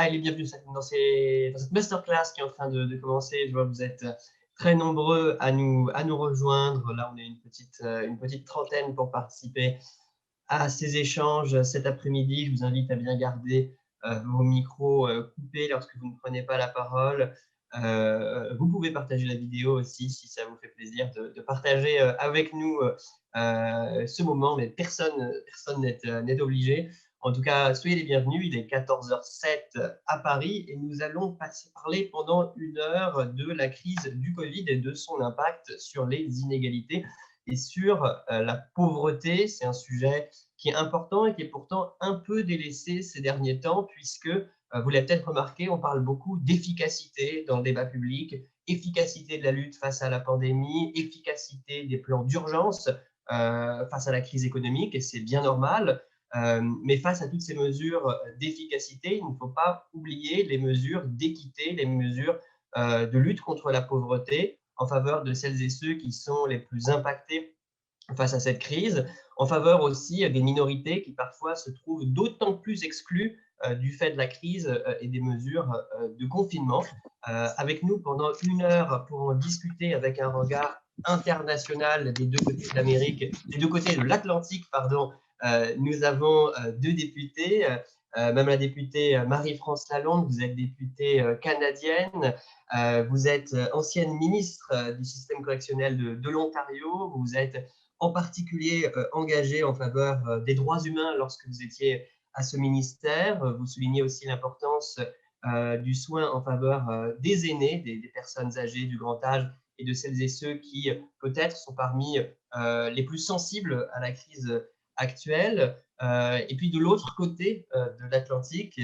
les bienvenus dans cette masterclass qui est en train de commencer. Je vois que vous êtes très nombreux à nous rejoindre. Là, on est une petite trentaine pour participer à ces échanges cet après-midi. Je vous invite à bien garder vos micros coupés lorsque vous ne prenez pas la parole. Vous pouvez partager la vidéo aussi si ça vous fait plaisir de partager avec nous ce moment, mais personne n'est obligé. En tout cas, soyez les bienvenus. Il est 14h07 à Paris et nous allons parler pendant 1 heure de la crise du Covid et de son impact sur les inégalités et sur la pauvreté. C'est un sujet qui est important et qui est pourtant un peu délaissé ces derniers temps, puisque, vous l'avez peut-être remarqué, on parle beaucoup d'efficacité dans le débat public, efficacité de la lutte face à la pandémie, efficacité des plans d'urgence face à la crise économique, et c'est bien normal. Mais face à toutes ces mesures d'efficacité, il ne faut pas oublier les mesures d'équité, les mesures de lutte contre la pauvreté en faveur de celles et ceux qui sont les plus impactés face à cette crise, en faveur aussi des minorités qui parfois se trouvent d'autant plus exclues du fait de la crise et des mesures de confinement. Avec nous pendant 1 heure pour en discuter avec un regard international des deux côtés de l'Amérique, des deux côtés de l'Atlantique, pardon, nous avons deux députés. Même la députée Marie-France Lalonde, vous êtes députée canadienne, vous êtes ancienne ministre du système correctionnel de l'Ontario, vous êtes en particulier engagée en faveur des droits humains lorsque vous étiez à ce ministère. Vous soulignez aussi l'importance du soin en faveur des aînés, des personnes âgées, du grand âge et de celles et ceux qui peut-être sont parmi les plus sensibles à la crise actuelle. Et puis de l'autre côté de l'Atlantique,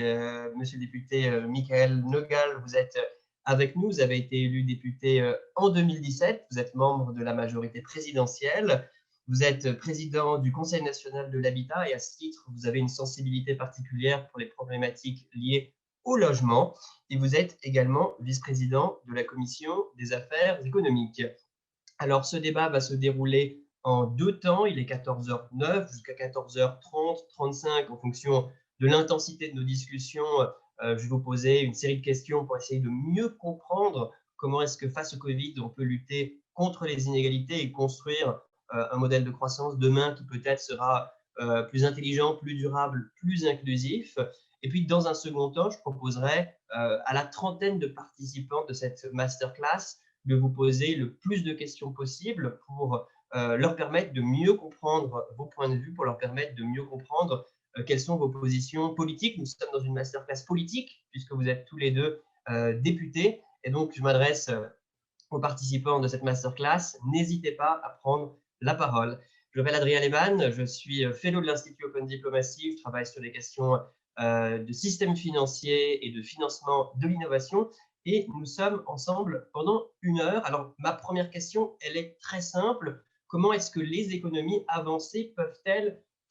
monsieur le député Michael Nogal, vous êtes avec nous, vous avez été élu député en 2017, vous êtes membre de la majorité présidentielle, vous êtes président du Conseil national de l'habitat et à ce titre, vous avez une sensibilité particulière pour les problématiques liées au logement et vous êtes également vice-président de la Commission des affaires économiques. Alors, ce débat va se dérouler en 2 temps. Il est 14h09 jusqu'à 14h30, 35 en fonction de l'intensité de nos discussions. Je vais vous poser une série de questions pour essayer de mieux comprendre comment est-ce que face au Covid, on peut lutter contre les inégalités et construire un modèle de croissance demain qui peut-être sera plus intelligent, plus durable, plus inclusif. Et puis, dans un second temps, je proposerai à la trentaine de participants de cette masterclass de vous poser le plus de questions possible pour leur permettre de mieux comprendre vos points de vue, pour leur permettre de mieux comprendre quelles sont vos positions politiques. Nous sommes dans une masterclass politique, puisque vous êtes tous les deux députés. Et donc, je m'adresse aux participants de cette masterclass. N'hésitez pas à prendre la parole. Je m'appelle Adrien Lehmann, je suis fellow de l'Institut Open Diplomacy, je travaille sur les questions de système financier et de financement de l'innovation. Et nous sommes ensemble pendant 1 heure. Alors, ma première question, elle est très simple. Comment est-ce que les économies avancées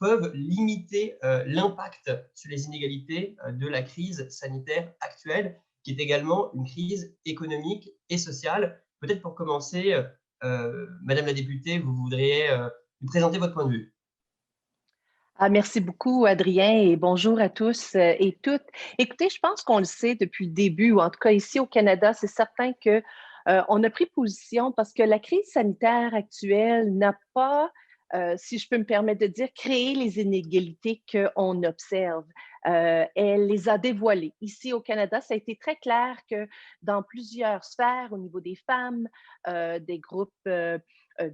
peuvent limiter l'impact sur les inégalités de la crise sanitaire actuelle, qui est également une crise économique et sociale? Peut-être pour commencer, Madame la députée, vous voudriez nous présenter votre point de vue. Merci beaucoup, Adrien, et bonjour à tous et toutes. Écoutez, je pense qu'on le sait depuis le début, ou en tout cas ici au Canada, c'est certain que on a pris position parce que la crise sanitaire actuelle n'a pas, si je peux me permettre de dire, créé les inégalités qu'on observe. Elle les a dévoilées. Ici au Canada, ça a été très clair que dans plusieurs sphères, au niveau des femmes, des groupes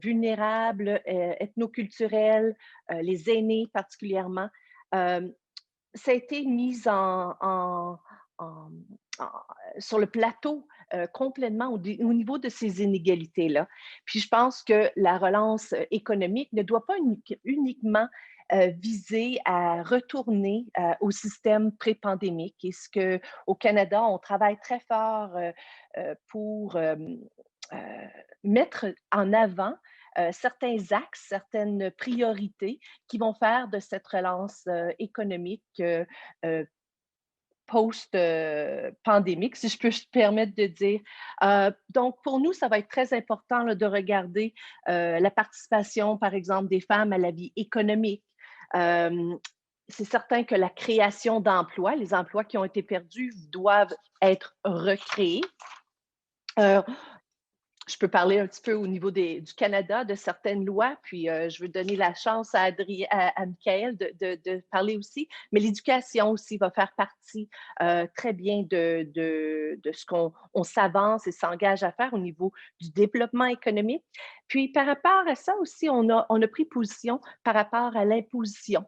vulnérables, ethnoculturels, les aînés particulièrement, ça a été mis en, sur le plateau complètement au niveau de ces inégalités-là. Puis je pense que la relance économique ne doit pas uniquement viser à retourner au système pré-pandémique. Et ce qu'au Canada, on travaille très fort pour mettre en avant certains axes, certaines priorités qui vont faire de cette relance économique post-pandémique, si je peux me permettre de dire. Donc, pour nous, ça va être très important là, de regarder la participation, par exemple, des femmes à la vie économique, c'est certain que la création d'emplois, les emplois qui ont été perdus doivent être recréés. Euh, je peux parler un petit peu au niveau du Canada, de certaines lois, puis je veux donner la chance à Michael de parler aussi, mais l'éducation aussi va faire partie très bien de ce qu'on s'avance et s'engage à faire au niveau du développement économique. Puis par rapport à ça aussi, on a pris position par rapport à l'imposition.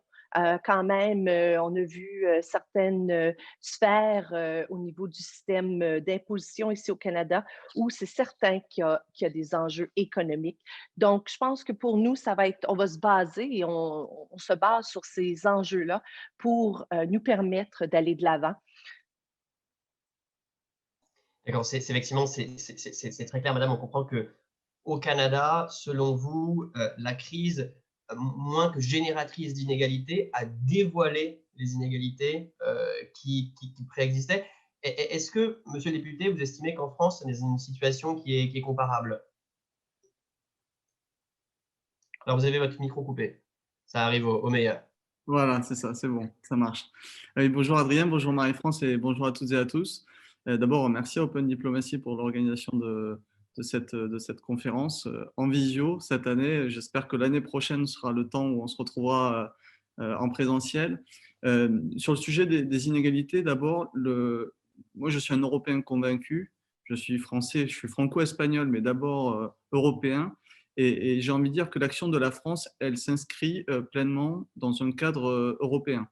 Quand même, on a vu certaines sphères au niveau du système d'imposition ici au Canada où c'est certain qu'il y a des enjeux économiques. Donc, je pense que pour nous, on va se baser et on se base sur ces enjeux-là pour nous permettre d'aller de l'avant. D'accord, effectivement, c'est très clair, madame. On comprend que au Canada, selon vous, la crise, moins que génératrice d'inégalités, a dévoilé les inégalités qui préexistaient. Est-ce que, monsieur le député, vous estimez qu'en France, c'est une situation qui est comparable? Alors, vous avez votre micro coupé. Ça arrive au meilleur. Voilà, c'est ça, c'est bon, ça marche. Bonjour Adrien, bonjour Marie-France et bonjour à toutes et à tous. D'abord, merci à Open Diplomacy pour l'organisation de cette conférence en visio cette année. J'espère que l'année prochaine sera le temps où on se retrouvera en présentiel. Sur le sujet des inégalités, d'abord, moi je suis un Européen convaincu. Je suis français, je suis franco-espagnol, mais d'abord européen. Et j'ai envie de dire que l'action de la France, elle s'inscrit pleinement dans un cadre européen.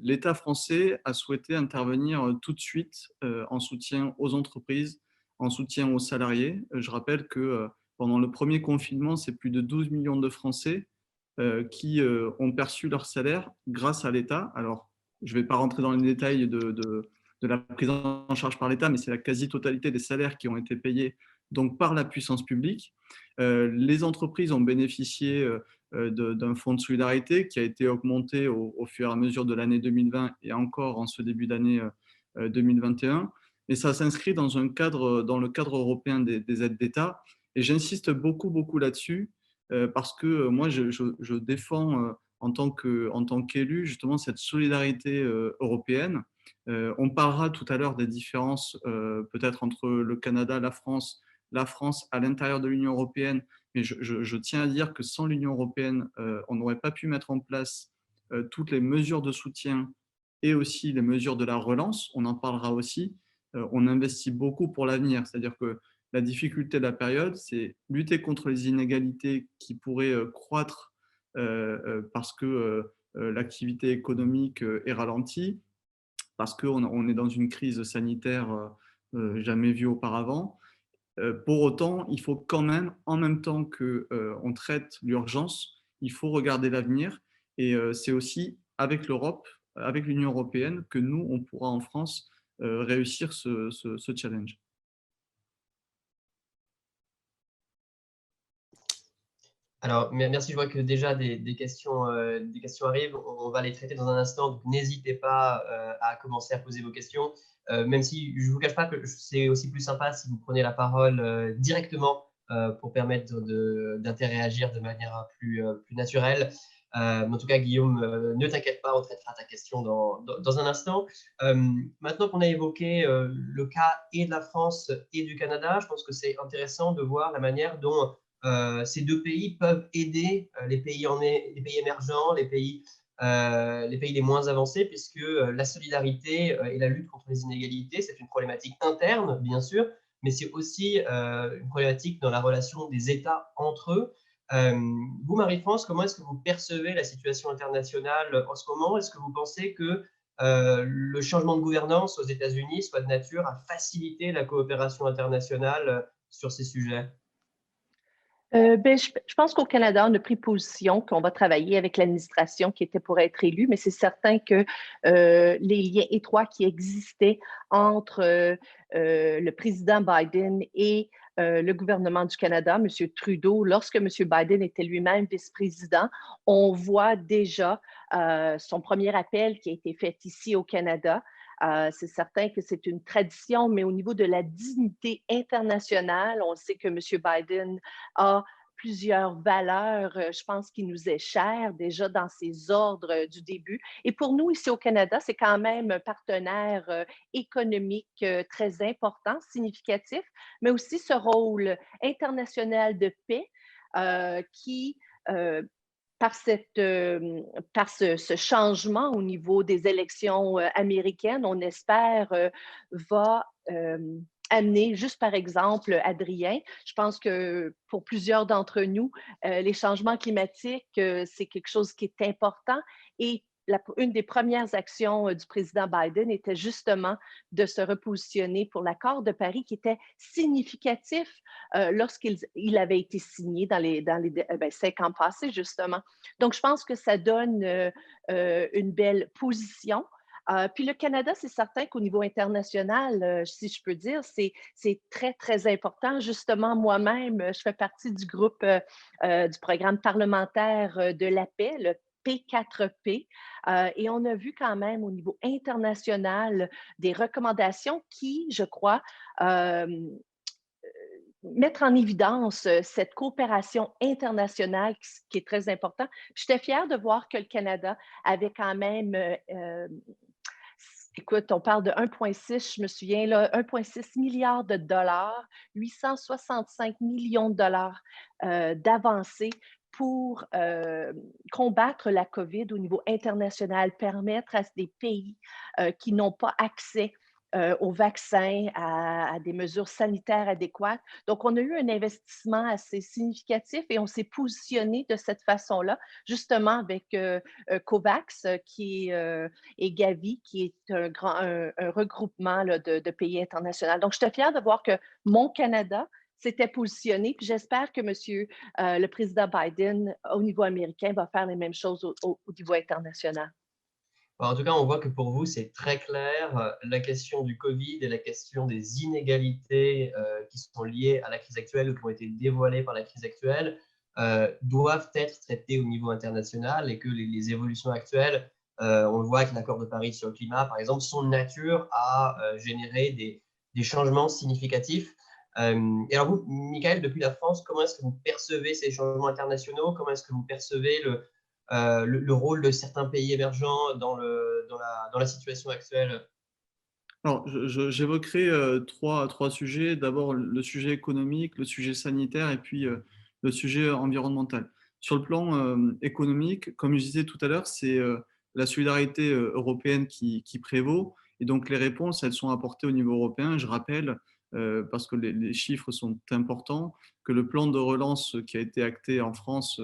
L'État français a souhaité intervenir tout de suite en soutien aux entreprises, en soutien aux salariés. Je rappelle que pendant le premier confinement, c'est plus de 12 millions de Français qui ont perçu leur salaire grâce à l'État. Alors, je ne vais pas rentrer dans les détails de la prise en charge par l'État, mais c'est la quasi-totalité des salaires qui ont été payés donc par la puissance publique. Les entreprises ont bénéficié d'un fonds de solidarité qui a été augmenté au fur et à mesure de l'année 2020 et encore en ce début d'année 2021. Et ça s'inscrit dans le cadre européen des aides d'État. Et j'insiste beaucoup là-dessus parce que moi, je défends en tant qu'élu justement cette solidarité européenne. On parlera tout à l'heure des différences peut-être entre le Canada, la France à l'intérieur de l'Union européenne, mais je tiens à dire que sans l'Union européenne, on n'aurait pas pu mettre en place toutes les mesures de soutien et aussi les mesures de la relance. On en parlera aussi. On investit beaucoup pour l'avenir, c'est-à-dire que la difficulté de la période, c'est lutter contre les inégalités qui pourraient croître parce que l'activité économique est ralentie, parce qu'on est dans une crise sanitaire jamais vue auparavant. Pour autant, il faut quand même, en même temps qu'on traite l'urgence, il faut regarder l'avenir. Et c'est aussi avec l'Europe, avec l'Union européenne, que nous, on pourra en France réussir ce challenge. Alors, merci. Je vois que déjà des questions arrivent. On va les traiter dans un instant. Donc, n'hésitez pas à commencer à poser vos questions. Même si je ne vous cache pas que c'est aussi plus sympa si vous prenez la parole directement pour permettre d'interagir de manière plus naturelle. En tout cas, Guillaume, ne t'inquiète pas, on traitera ta question dans un instant. Maintenant qu'on a évoqué le cas et de la France et du Canada, je pense que c'est intéressant de voir la manière dont ces deux pays peuvent aider les pays émergents, les pays les moins avancés, puisque la solidarité et la lutte contre les inégalités, c'est une problématique interne, bien sûr, mais c'est aussi une problématique dans la relation des États entre eux. Vous, Marie-France, comment est-ce que vous percevez la situation internationale en ce moment? Est-ce que vous pensez que le changement de gouvernance aux États-Unis soit de nature à faciliter la coopération internationale sur ces sujets? Je pense qu'au Canada, on a pris position qu'on va travailler avec l'administration qui était pour être élue, mais c'est certain que les liens étroits qui existaient entre le président Biden et le gouvernement du Canada, M. Trudeau, lorsque M. Biden était lui-même vice-président, on voit déjà son premier appel qui a été fait ici au Canada. C'est certain que c'est une tradition, mais au niveau de la dignité internationale, on sait que M. Biden a plusieurs valeurs, je pense, qui nous est chère déjà dans ses ordres du début. Et pour nous, ici au Canada, c'est quand même un partenaire économique très important, significatif, mais aussi ce rôle international de paix qui, par, par ce changement au niveau des élections américaines, on espère, va amener, juste par exemple, Adrien, je pense que pour plusieurs d'entre nous, les changements climatiques, c'est quelque chose qui est important et une des premières actions du président Biden était justement de se repositionner pour l'accord de Paris qui était significatif lorsqu'il avait été signé dans les 5 ans passés, justement. Donc, je pense que ça donne une belle position. Puis le Canada, c'est certain qu'au niveau international, si je peux dire, c'est très, très important. Justement, moi-même, je fais partie du groupe du programme parlementaire de la paix, le P4P, et on a vu quand même au niveau international des recommandations qui, je crois, mettre en évidence cette coopération internationale qui est très importante. J'étais fière de voir que le Canada avait quand même, écoute, on parle de 1,6, je me souviens, là, 1,6 milliard de dollars, 865 millions de dollars d'avancées pour combattre la COVID au niveau international, permettre à des pays qui n'ont pas accès aux vaccins, à des mesures sanitaires adéquates. Donc, on a eu un investissement assez significatif et on s'est positionné de cette façon-là, justement avec COVAX et Gavi, qui est un regroupement là, de pays internationaux. Donc, je suis fière de voir que mon Canada s'était positionné, puis j'espère que le président Biden, au niveau américain, va faire les mêmes choses au niveau international. En tout cas, on voit que pour vous, c'est très clair. La question du Covid et la question des inégalités qui sont liées à la crise actuelle ou qui ont été dévoilées par la crise actuelle doivent être traitées au niveau international et que les évolutions actuelles, on le voit avec l'accord de Paris sur le climat, par exemple, sont de nature à générer des changements significatifs. Et alors vous, Michael, depuis la France, comment est-ce que vous percevez ces changements internationaux? Comment est-ce que vous percevez le rôle de certains pays émergents dans la situation actuelle? Alors, j'évoquerai trois sujets. D'abord, le sujet économique, le sujet sanitaire et puis le sujet environnemental. Sur le plan économique, comme je disais tout à l'heure, c'est la solidarité européenne qui prévaut. Et donc, les réponses, elles sont apportées au niveau européen. Je rappelle, parce que les chiffres sont importants, que le plan de relance qui a été acté en France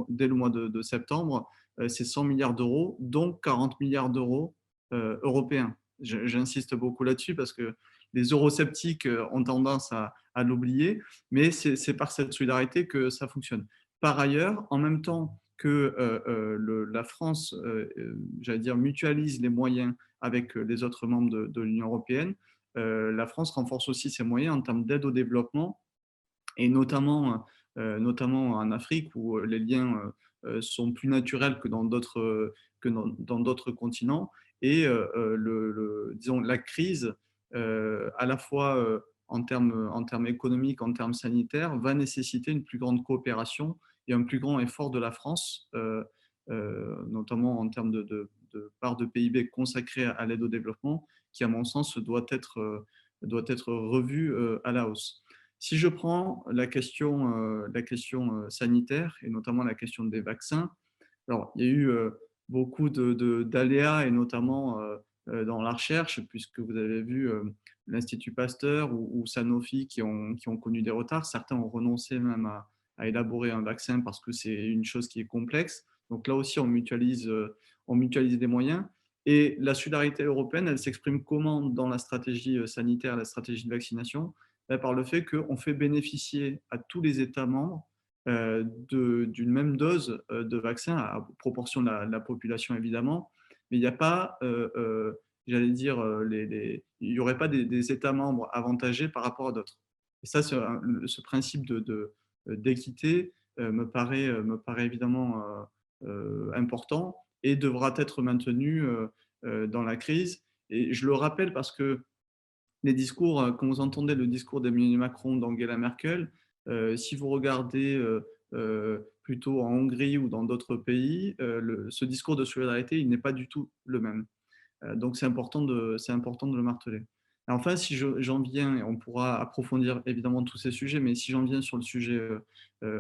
dès le mois de septembre, c'est 100 milliards d'euros, dont 40 milliards d'euros européens. J'insiste beaucoup là-dessus parce que les eurosceptiques ont tendance à l'oublier, mais c'est par cette solidarité que ça fonctionne. Par ailleurs, en même temps que la France, j'allais dire, mutualise les moyens avec les autres membres de l'Union européenne, la France renforce aussi ses moyens en termes d'aide au développement et notamment en Afrique où les liens sont plus naturels que dans d'autres continents. Et disons, la crise, à la fois en termes économiques, en termes sanitaires, va nécessiter une plus grande coopération et un plus grand effort de la France, notamment en termes de part de PIB consacrée à l'aide au développement, qui, à mon sens, doit être revue à la hausse. Si je prends la question sanitaire et notamment la question des vaccins, alors il y a eu beaucoup d'aléas et notamment dans la recherche, puisque vous avez vu l'Institut Pasteur ou Sanofi qui ont connu des retards. Certains ont renoncé même à élaborer un vaccin parce que c'est une chose qui est complexe. Donc là aussi, on mutualise des moyens. Et la solidarité européenne, elle s'exprime comment dans la stratégie sanitaire, la stratégie de vaccination? Par le fait qu'on fait bénéficier à tous les États membres d'une même dose de vaccin à proportion de la population évidemment, mais il n'y a pas, j'allais dire, il n'y aurait pas des États membres avantagés par rapport à d'autres. Et ça, ce principe d'équité me paraît évidemment important et devra être maintenu dans la crise. Et je le rappelle parce que les discours, quand vous entendez le discours d'Emmanuel Macron, d'Angela Merkel, Si vous regardez plutôt en Hongrie ou dans d'autres pays, ce discours de solidarité, il n'est pas du tout le même. Donc, c'est important de le marteler. Et enfin, si j'en viens, et on pourra approfondir évidemment tous ces sujets, mais si j'en viens sur le sujet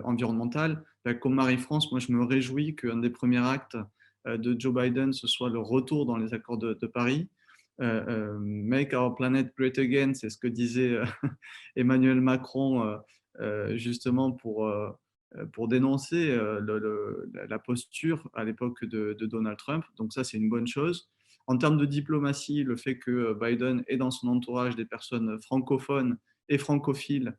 environnemental, comme Marie-France, moi je me réjouis qu'un des premiers actes de Joe Biden, ce soit le retour dans les accords de Paris. Make our planet great again, c'est ce que disait Emmanuel Macron justement pour dénoncer la posture à l'époque de Donald Trump. Donc ça, c'est une bonne chose. En termes de diplomatie, le fait que Biden ait dans son entourage des personnes francophones et francophiles,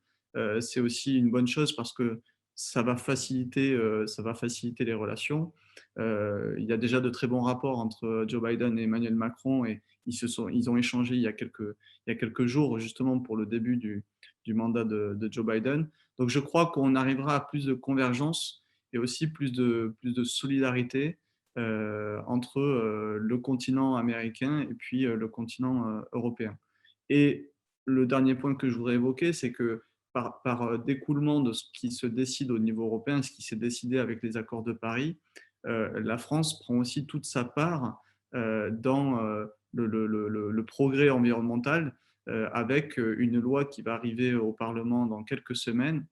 c'est aussi une bonne chose parce que ça va faciliter les relations. Il y a déjà de très bons rapports entre Joe Biden et Emmanuel Macron et ils ont échangé il y a quelques jours justement pour le début du mandat de Joe Biden. Donc je crois qu'on arrivera à plus de convergence et aussi plus de solidarité entre le continent américain et puis le continent européen. Et le dernier point que je voudrais évoquer, c'est que par découlement de ce qui se décide au niveau européen, ce qui s'est décidé avec les accords de Paris, la France prend aussi toute sa part dans le progrès environnemental avec une loi qui va arriver au Parlement dans quelques semaines,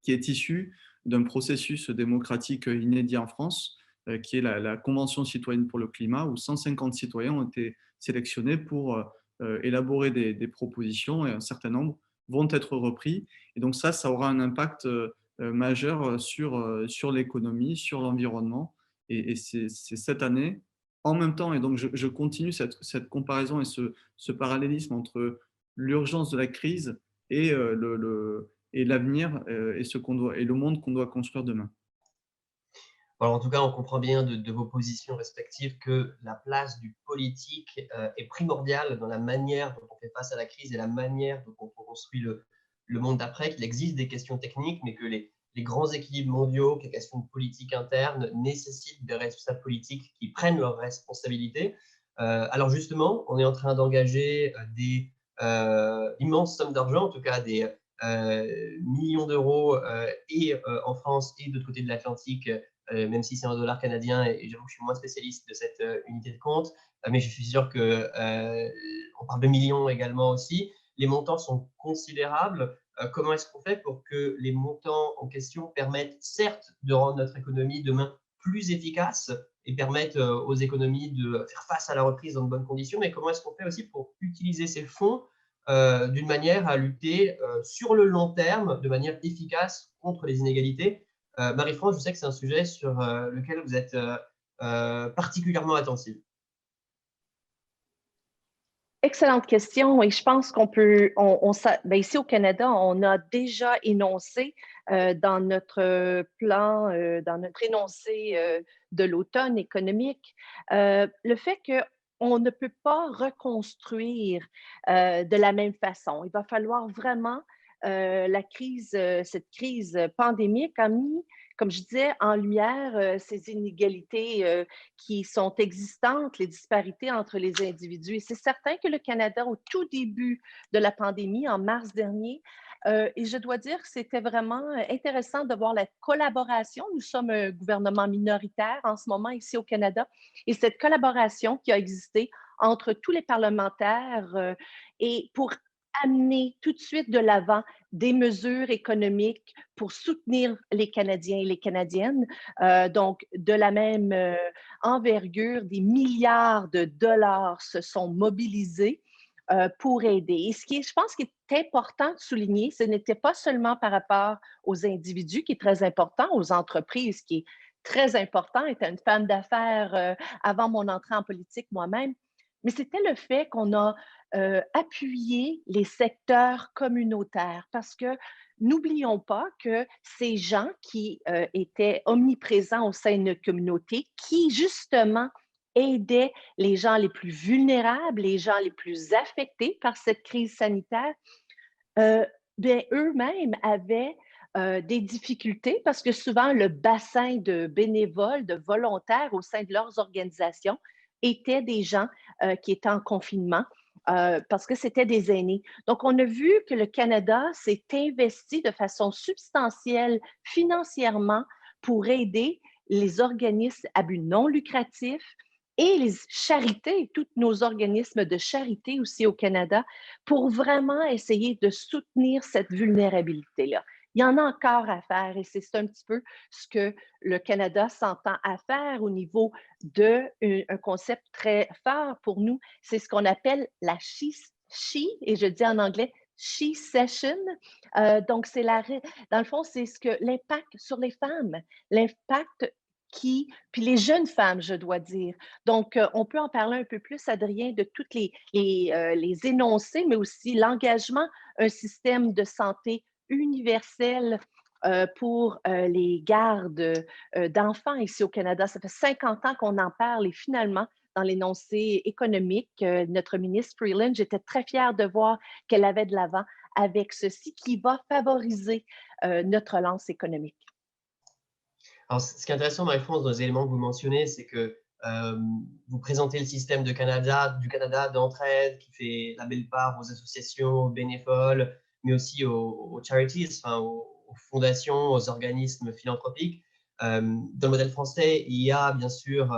qui est issue d'un processus démocratique inédit en France, qui est la Convention citoyenne pour le climat, où 150 citoyens ont été sélectionnés pour élaborer des propositions et un certain nombre vont être repris. Et donc ça aura un impact majeur sur l'économie, sur l'environnement. Et c'est cette année, en même temps, et donc je continue cette comparaison et ce parallélisme entre l'urgence de la crise et l'avenir et le monde qu'on doit construire demain. Alors, en tout cas, on comprend bien de vos positions respectives que la place du politique est primordiale dans la manière dont on fait face à la crise et la manière dont on construit le monde d'après, qu'il existe des questions techniques, mais que les grands équilibres mondiaux, que les questions de politique interne nécessitent des responsables politiques qui prennent leurs responsabilités. Alors justement, on est en train d'engager des immenses sommes d'argent, en tout cas des millions d'euros et en France et de l'autre côté de l'Atlantique, même si c'est en dollars canadiens, et j'avoue que je suis moins spécialiste de cette unité de compte, mais je suis sûr qu'on parle de millions également aussi. Les montants sont considérables. Comment est-ce qu'on fait pour que les montants en question permettent certes de rendre notre économie demain plus efficace et permettent aux économies de faire face à la reprise dans de bonnes conditions, mais comment est-ce qu'on fait aussi pour utiliser ces fonds d'une manière à lutter sur le long terme de manière efficace contre les inégalités? Marie-France, je sais que c'est un sujet sur lequel vous êtes particulièrement attentive. Excellente question. Et je pense qu'on peut, ici au Canada, on a déjà énoncé dans notre plan, dans notre énoncé de l'automne économique, le fait qu'on ne peut pas reconstruire de la même façon. Il va falloir vraiment cette crise pandémique a mis, comme je disais, en lumière ces inégalités qui sont existantes, les disparités entre les individus. Et c'est certain que le Canada, au tout début de la pandémie, en mars dernier, et je dois dire que c'était vraiment intéressant de voir la collaboration. Nous sommes un gouvernement minoritaire en ce moment ici au Canada, et cette collaboration qui a existé entre tous les parlementaires et pour amener tout de suite de l'avant des mesures économiques pour soutenir les Canadiens et les Canadiennes. Donc, de la même envergure, des milliards de dollars se sont mobilisés pour aider. Et ce qui est, je pense, qui est important de souligner, ce n'était pas seulement par rapport aux individus, qui est très important, aux entreprises, qui est très important. J'étais une femme d'affaires avant mon entrée en politique moi-même, mais c'était le fait qu'on a appuyé les secteurs communautaires parce que n'oublions pas que ces gens qui étaient omniprésents au sein de notre communauté, qui justement aidaient les gens les plus vulnérables, les gens les plus affectés par cette crise sanitaire, bien, eux-mêmes avaient des difficultés parce que souvent le bassin de bénévoles, de volontaires au sein de leurs organisations étaient des gens qui étaient en confinement. parce que c'était des aînés. Donc, on a vu que le Canada s'est investi de façon substantielle financièrement pour aider les organismes à but non lucratif et les charités, tous nos organismes de charité aussi au Canada, pour vraiment essayer de soutenir cette vulnérabilité-là. Il y en a encore à faire et c'est un petit peu ce que le Canada s'entend à faire au niveau d'un concept très fort pour nous. C'est ce qu'on appelle la et je dis en anglais She Session. Donc, dans le fond, c'est l'impact sur les femmes, l'impact puis les jeunes femmes, je dois dire. Donc, on peut en parler un peu plus, Adrien, de toutes les énoncés, mais aussi l'engagement, un système de santé universel pour les gardes d'enfants ici au Canada. Ça fait 50 ans qu'on en parle et finalement, dans l'énoncé économique, notre ministre Freeland, j'étais très fière de voir qu'elle avait de l'avant avec ceci qui va favoriser notre relance économique. Alors, ce qui est intéressant, Marie-France, dans les éléments que vous mentionnez, c'est que vous présentez le système du Canada d'entraide qui fait la belle part aux associations, aux bénévoles, mais aussi aux charities, enfin, aux fondations, aux organismes philanthropiques. Dans le modèle français, il y a bien sûr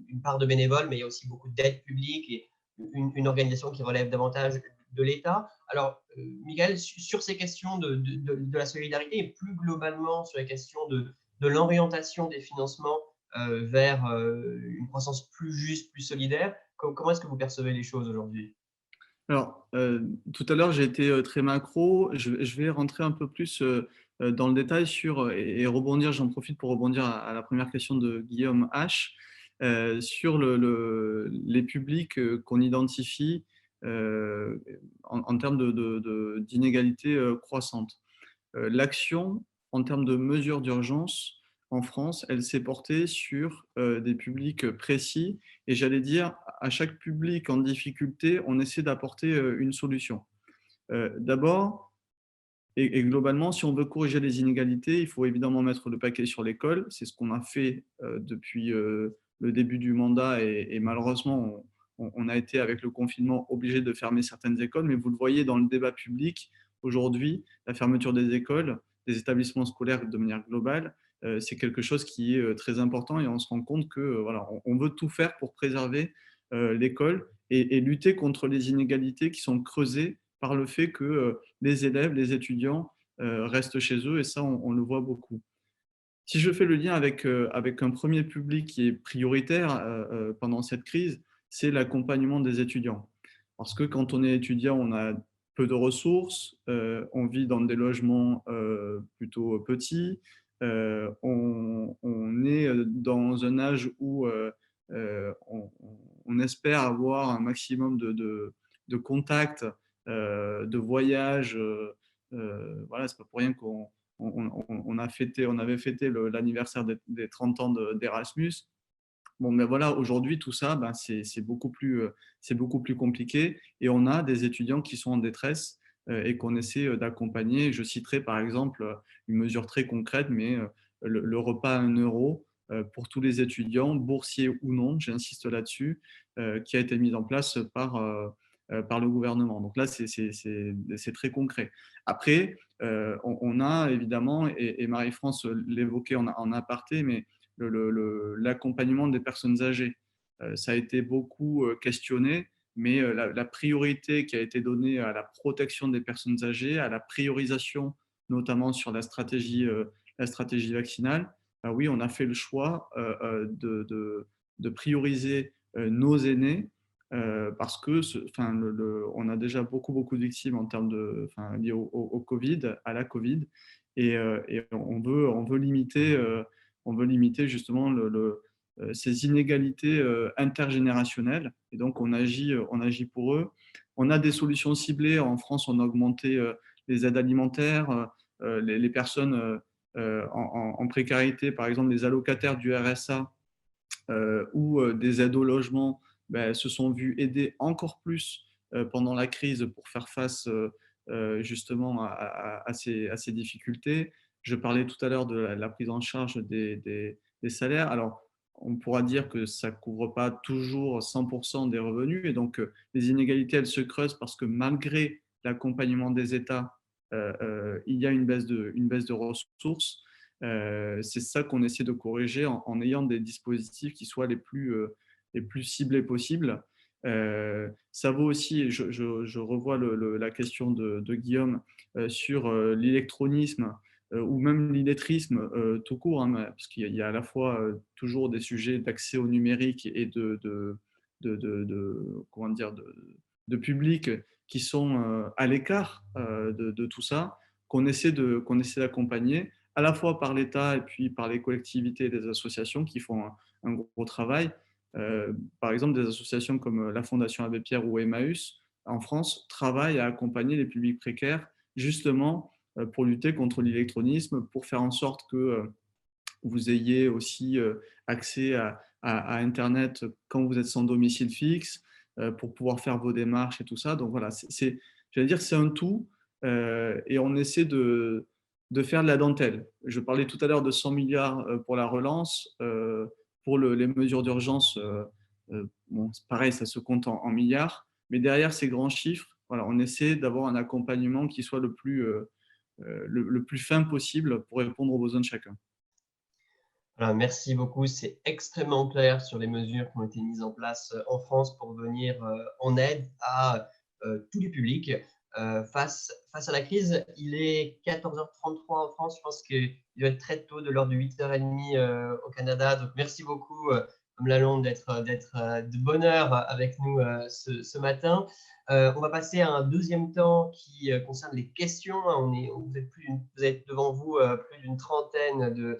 une part de bénévoles, mais il y a aussi beaucoup d'aide publique et une organisation qui relève davantage de l'État. Alors, Michael, sur ces questions de la solidarité et plus globalement sur les questions de l'orientation des financements vers une croissance plus juste, plus solidaire. Comment est-ce que vous percevez les choses aujourd'hui? Alors, tout à l'heure, j'ai été très macro. Je vais rentrer un peu plus dans le détail et rebondir, j'en profite pour rebondir à la première question de Guillaume H. Sur les publics qu'on identifie en termes d'inégalités croissantes. L'action, en termes de mesures d'urgence, en France, elle s'est portée sur des publics précis. Et j'allais dire, à chaque public en difficulté, on essaie d'apporter une solution. D'abord, et globalement, si on veut corriger les inégalités, il faut évidemment mettre le paquet sur l'école. C'est ce qu'on a fait depuis le début du mandat et malheureusement, on a été avec le confinement obligé de fermer certaines écoles. Mais vous le voyez dans le débat public, aujourd'hui, la fermeture des écoles, des établissements scolaires de manière globale, c'est quelque chose qui est très important et on se rend compte que voilà, on veut tout faire pour préserver l'école et lutter contre les inégalités qui sont creusées par le fait que les élèves, les étudiants restent chez eux et ça, on le voit beaucoup. Si je fais le lien avec un premier public qui est prioritaire pendant cette crise, c'est l'accompagnement des étudiants. Parce que quand on est étudiant, on a peu de ressources, on vit dans des logements plutôt petits, on est dans un âge où on espère avoir un maximum de contacts, de voyages. Voilà, c'est pas pour rien on avait fêté l'anniversaire des 30 ans d'Erasmus. Bon, mais voilà, aujourd'hui, tout ça, ben, c'est beaucoup plus compliqué et on a des étudiants qui sont en détresse et qu'on essaie d'accompagner. Je citerai par exemple une mesure très concrète, mais le repas à 1 € pour tous les étudiants, boursiers ou non, j'insiste là-dessus, qui a été mis en place par le gouvernement. Donc là, c'est très concret. Après, on a évidemment, et Marie-France l'évoquait en aparté, mais l'accompagnement des personnes âgées. Ça a été beaucoup questionné, mais la priorité qui a été donnée à la protection des personnes âgées, à la priorisation, notamment sur la stratégie vaccinale, ben oui, on a fait le choix de prioriser nos aînés parce que on a déjà beaucoup de victimes en termes liées au Covid, à la Covid, et on veut limiter justement ces inégalités intergénérationnelles. Et donc, on agit pour eux. On a des solutions ciblées. En France, on a augmenté les aides alimentaires, les personnes en précarité, par exemple les allocataires du RSA ou des aides au logement, ben, se sont vus aider encore plus pendant la crise pour faire face justement à ces difficultés. Je parlais tout à l'heure de la prise en charge des salaires. Alors, on pourra dire que ça ne couvre pas toujours 100% des revenus. Et donc, les inégalités, elles se creusent parce que malgré l'accompagnement des États, il y a une baisse de ressources. C'est ça qu'on essaie de corriger en ayant des dispositifs qui soient les plus ciblés possibles. Ça vaut aussi, je revois la question de Guillaume sur l'électronisme ou même l'illettrisme tout court, hein, parce qu'il y a à la fois toujours des sujets d'accès au numérique et comment dire, de public qui sont à l'écart de tout ça, qu'on essaie d'accompagner à la fois par l'État et puis par les collectivités et les associations qui font un gros travail. Par exemple, des associations comme la Fondation Abbé Pierre ou Emmaüs en France travaillent à accompagner les publics précaires justement pour lutter contre l'électronisme, pour faire en sorte que vous ayez aussi accès à Internet quand vous êtes sans domicile fixe, pour pouvoir faire vos démarches et tout ça. Donc voilà, j'allais dire, c'est un tout et on essaie de faire de la dentelle. Je parlais tout à l'heure de 100 milliards pour la relance. Pour les mesures d'urgence, bon, c'est pareil, ça se compte en milliards. Mais derrière ces grands chiffres, voilà, on essaie d'avoir un accompagnement qui soit le plus fin possible pour répondre aux besoins de chacun. Voilà, merci beaucoup. C'est extrêmement clair sur les mesures qui ont été mises en place en France pour venir en aide à tous les publics face à la crise. Il est 14h33 en France. Je pense qu'il doit être très tôt, de l'ordre de 8h30 au Canada. Donc, merci beaucoup, Mme Lalonde, d'être de bonne heure avec nous ce matin. On va passer à un deuxième temps qui concerne les questions. Vous êtes devant vous plus d'une trentaine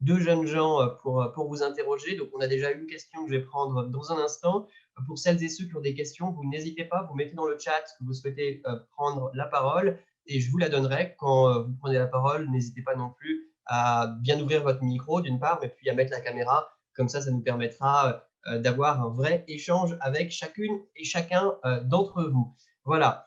de jeunes gens pour vous interroger. Donc, on a déjà une question que je vais prendre dans un instant. Pour celles et ceux qui ont des questions, vous n'hésitez pas, vous mettez dans le chat que vous souhaitez prendre la parole et je vous la donnerai quand vous prenez la parole. N'hésitez pas non plus à bien ouvrir votre micro d'une part, mais puis à mettre la caméra. Comme ça nous permettra d'avoir un vrai échange avec chacune et chacun d'entre vous. Voilà.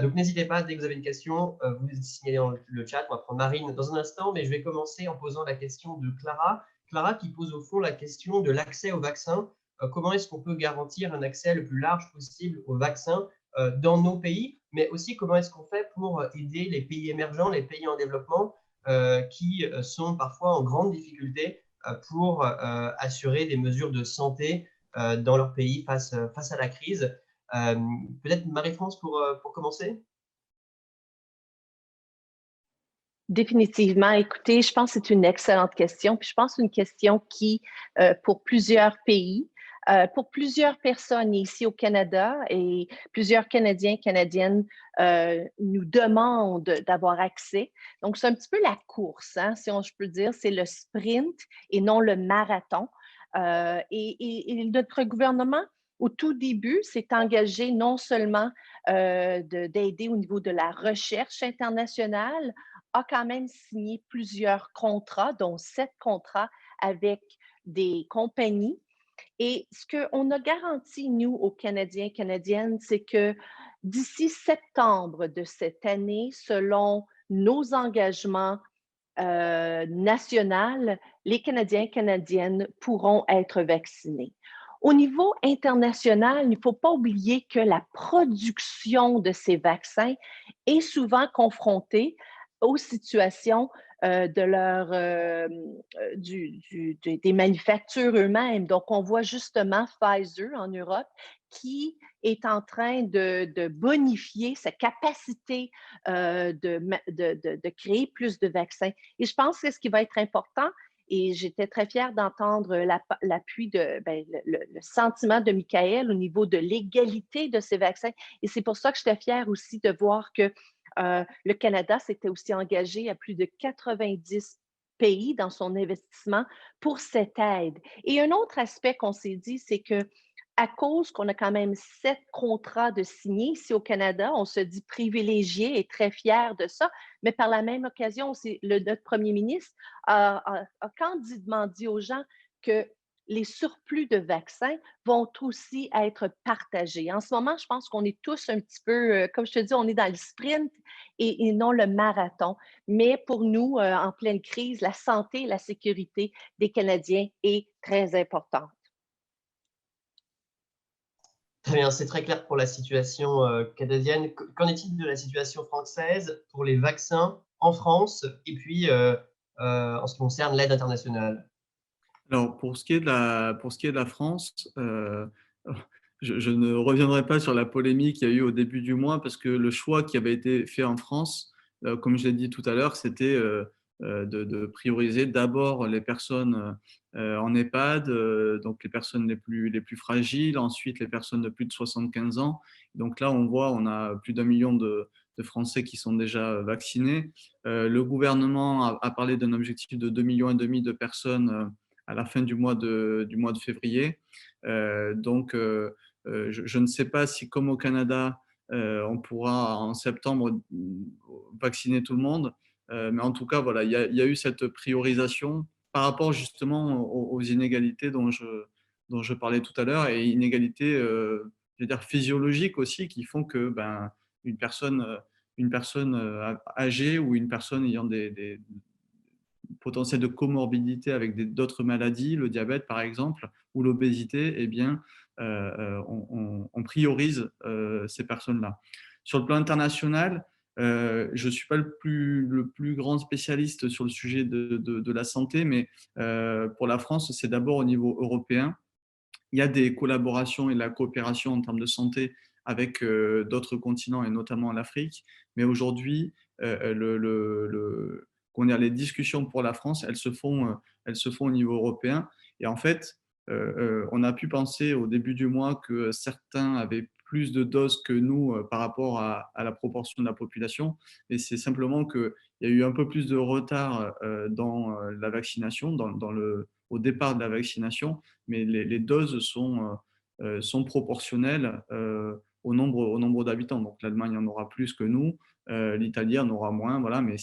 Donc, n'hésitez pas, dès que vous avez une question, vous signalez dans le chat. On va prendre Marine dans un instant, mais je vais commencer en posant la question de Clara. Clara qui pose au fond la question de l'accès au vaccin. Comment est-ce qu'on peut garantir un accès le plus large possible au vaccin dans nos pays, mais aussi comment est-ce qu'on fait pour aider les pays émergents, les pays en développement qui sont parfois en grande difficulté pour assurer des mesures de santé dans leur pays face à la crise. Peut-être Marie-France pour commencer. Définitivement. Écoutez, je pense que c'est une excellente question. Puis je pense que c'est une question qui, pour plusieurs pays, pour plusieurs personnes ici au Canada et plusieurs Canadiens, Canadiennes nous demandent d'avoir accès. Donc, c'est un petit peu la course, hein, si je peux dire. C'est le sprint et non le marathon. Et notre gouvernement, au tout début, s'est engagé non seulement d'aider au niveau de la recherche internationale, a quand même signé plusieurs contrats, dont 7 contrats avec des compagnies. Et ce qu'on a garanti, nous, aux Canadiens, Canadiennes, c'est que d'ici septembre de cette année, selon nos engagements nationaux, les Canadiens, Canadiennes pourront être vaccinés. Au niveau international, il ne faut pas oublier que la production de ces vaccins est souvent confrontée aux situations des manufactures eux-mêmes. Donc, on voit justement Pfizer en Europe qui est en train de bonifier sa capacité de créer plus de vaccins. Et je pense que ce qui va être important, et j'étais très fière d'entendre l'appui le sentiment de Michael au niveau de l'égalité de ces vaccins. Et c'est pour ça que j'étais fière aussi de voir que le Canada s'était aussi engagé à plus de 90 pays dans son investissement pour cette aide. Et un autre aspect qu'on s'est dit, c'est que à cause qu'on a quand même 7 contrats de signés ici au Canada, on se dit privilégié et très fier de ça, mais par la même occasion, notre premier ministre a candidement dit aux gens que les surplus de vaccins vont aussi être partagés. En ce moment, je pense qu'on est tous un petit peu, comme je te dis, on est dans le sprint et non le marathon. Mais pour nous, en pleine crise, la santé et la sécurité des Canadiens est très importante. Très bien, c'est très clair pour la situation canadienne. Qu'en est-il de la situation française pour les vaccins en France et puis en ce qui concerne l'aide internationale? Alors, pour ce qui est de la France, je ne reviendrai pas sur la polémique qu'il y a eu au début du mois parce que le choix qui avait été fait en France, comme je l'ai dit tout à l'heure, c'était de prioriser d'abord les personnes en EHPAD, donc les personnes les plus fragiles, ensuite les personnes de plus de 75 ans. Donc là, on voit, on a plus d'1 million de Français qui sont déjà vaccinés. Le gouvernement a parlé d'un objectif de 2,5 millions de personnes à la fin du mois de février. Je ne sais pas si, comme au Canada, on pourra en septembre vacciner tout le monde. Mais en tout cas, voilà, il y a eu cette priorisation par rapport justement aux inégalités dont je parlais tout à l'heure et inégalités, je veux dire, physiologiques aussi qui font que une personne, une personne âgée ou une personne ayant des potentiel de comorbidité avec d'autres maladies, le diabète par exemple, ou l'obésité, eh bien, on priorise ces personnes-là. Sur le plan international, je ne suis pas le plus grand spécialiste sur le sujet de la santé, mais pour la France, c'est d'abord au niveau européen. Il y a des collaborations et de la coopération en termes de santé avec d'autres continents et notamment l'Afrique. Mais aujourd'hui, les discussions pour la France, elles se font au niveau européen. Et en fait, on a pu penser au début du mois que certains avaient plus de doses que nous par rapport à la proportion de la population. Et c'est simplement qu'il y a eu un peu plus de retard dans la vaccination, au départ de la vaccination, mais les doses sont proportionnelles au nombre d'habitants. Donc l'Allemagne en aura plus que nous, l'Italie en aura moins, voilà, mais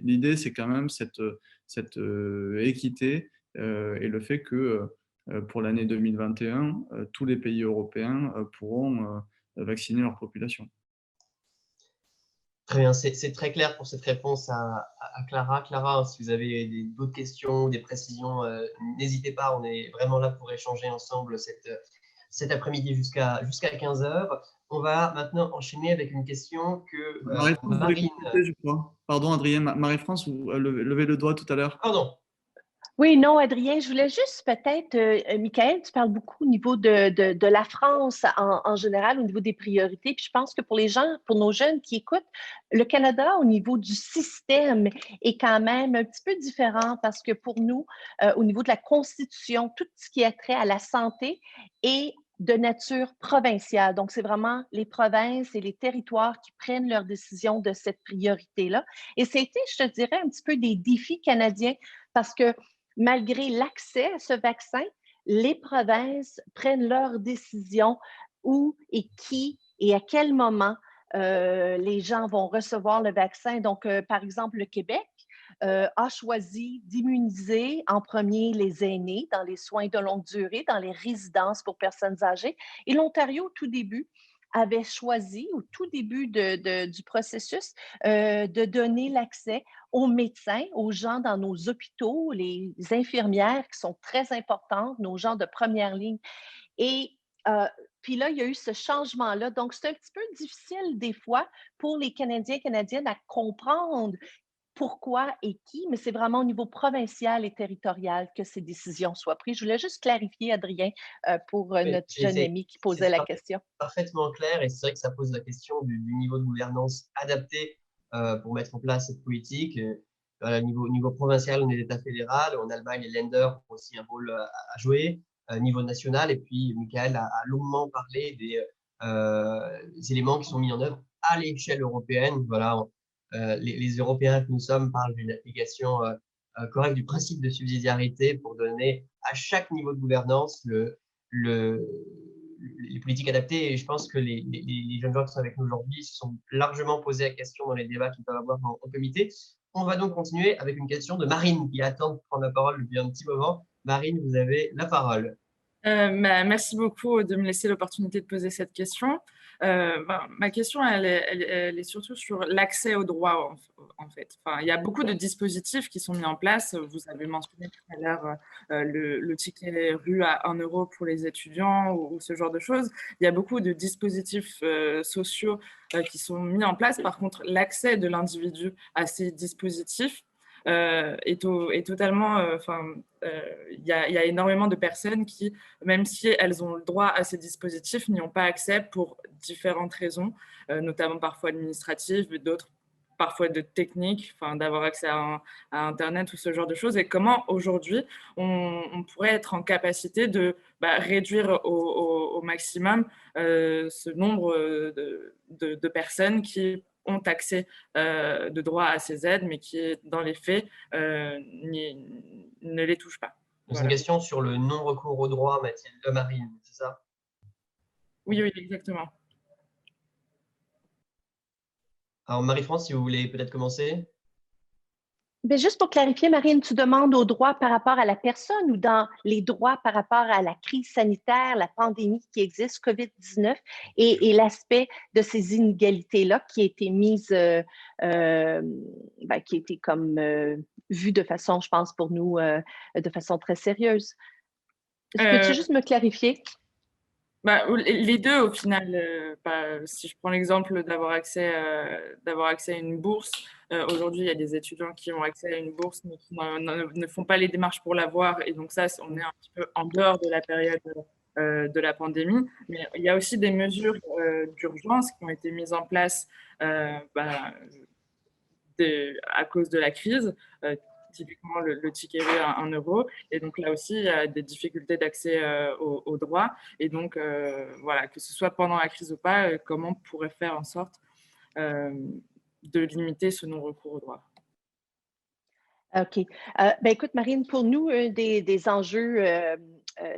l'idée, c'est quand même cette équité et le fait que pour l'année 2021, tous les pays européens pourront vacciner leur population. Très bien, c'est très clair pour cette réponse à Clara. Clara, si vous avez d'autres questions ou des précisions, n'hésitez pas, on est vraiment là pour échanger ensemble cet après-midi jusqu'à 15 heures. On va maintenant enchaîner avec une question que Marie-France, vous voulez Marine… compléter, je crois. Pardon, Adrien, Marie-France, vous levez le doigt tout à l'heure. Pardon. Oui, non, Adrien, je voulais juste peut-être, Michaël, tu parles beaucoup au niveau de la France en général, au niveau des priorités. Puis je pense que pour les gens, pour nos jeunes qui écoutent, le Canada, au niveau du système, est quand même un petit peu différent parce que pour nous, au niveau de la Constitution, tout ce qui a trait à la santé est de nature provinciale. Donc, c'est vraiment les provinces et les territoires qui prennent leurs décisions de cette priorité-là. Et c'était, je te dirais, un petit peu des défis canadiens parce que malgré l'accès à ce vaccin, les provinces prennent leurs décisions où et qui et à quel moment les gens vont recevoir le vaccin. Donc, par exemple, le Québec a choisi d'immuniser en premier les aînés dans les soins de longue durée, dans les résidences pour personnes âgées. Et l'Ontario, au tout début, avait choisi, au tout début du processus, de donner l'accès aux médecins, aux gens dans nos hôpitaux, les infirmières qui sont très importantes, nos gens de première ligne. Et puis là, il y a eu ce changement-là. Donc, c'est un petit peu difficile des fois pour les Canadiens et Canadiennes à comprendre pourquoi et qui, mais c'est vraiment au niveau provincial et territorial que ces décisions soient prises. Je voulais juste clarifier, Adrien, pour Oui, notre jeune ami qui posait la question. parfaitement clair et c'est vrai que ça pose la question du niveau de gouvernance adapté pour mettre en place cette politique. Voilà, niveau provincial, on est l'État fédéral. En Allemagne, les Länder ont aussi un rôle à jouer. Niveau national, et puis Michael a longuement parlé des éléments qui sont mis en œuvre à l'échelle européenne. Voilà, les Européens que nous sommes parlent d'une application correcte du principe de subsidiarité pour donner à chaque niveau de gouvernance les politiques adaptées. Et je pense que les jeunes gens qui sont avec nous aujourd'hui se sont largement posé la question dans les débats qu'ils peuvent avoir en comité. On va donc continuer avec une question de Marine qui attend de prendre la parole depuis un petit moment. Marine, vous avez la parole. Merci beaucoup de me laisser l'opportunité de poser cette question. Ma question, elle est surtout sur l'accès au droit, en fait. Enfin, il y a beaucoup de dispositifs qui sont mis en place. Vous avez mentionné tout à l'heure le ticket rue à 1 euro pour les étudiants ou ce genre de choses. Il y a beaucoup de dispositifs sociaux qui sont mis en place. Par contre, l'accès de l'individu à ces dispositifs est totalement... il y a énormément de personnes qui, même si elles ont le droit à ces dispositifs, n'y ont pas accès pour différentes raisons, notamment parfois administratives, mais d'autres parfois de technique, d'avoir accès à Internet ou ce genre de choses. Et comment aujourd'hui on pourrait être en capacité de réduire au maximum ce nombre de personnes qui ont accès de droit à ces aides, mais qui, dans les faits, ne les touchent pas. C'est une question sur le non-recours au droit, Marine, c'est ça? Oui, exactement. Alors, Marie-France, si vous voulez peut-être commencer. Bien, juste pour clarifier, Marine, tu demandes aux droits par rapport à la personne ou dans les droits par rapport à la crise sanitaire, la pandémie qui existe, COVID-19, et l'aspect de ces inégalités-là qui a été mise, qui a été comme vue de façon, je pense, pour nous, de façon très sérieuse. Peux-tu juste me clarifier? Les deux, au final. Si je prends l'exemple d'avoir accès à une bourse, aujourd'hui, il y a des étudiants qui ont accès à une bourse, mais qui ne font pas les démarches pour l'avoir. Et donc ça, on est un petit peu en dehors de la période de la pandémie. Mais il y a aussi des mesures d'urgence qui ont été mises en place à cause de la crise. Typiquement le ticket à 1 euro. Et donc là aussi, il y a des difficultés d'accès aux droits. Et donc, voilà, que ce soit pendant la crise ou pas, comment on pourrait faire en sorte de limiter ce non-recours aux droits? OK. Écoute, Marine, pour nous, un des enjeux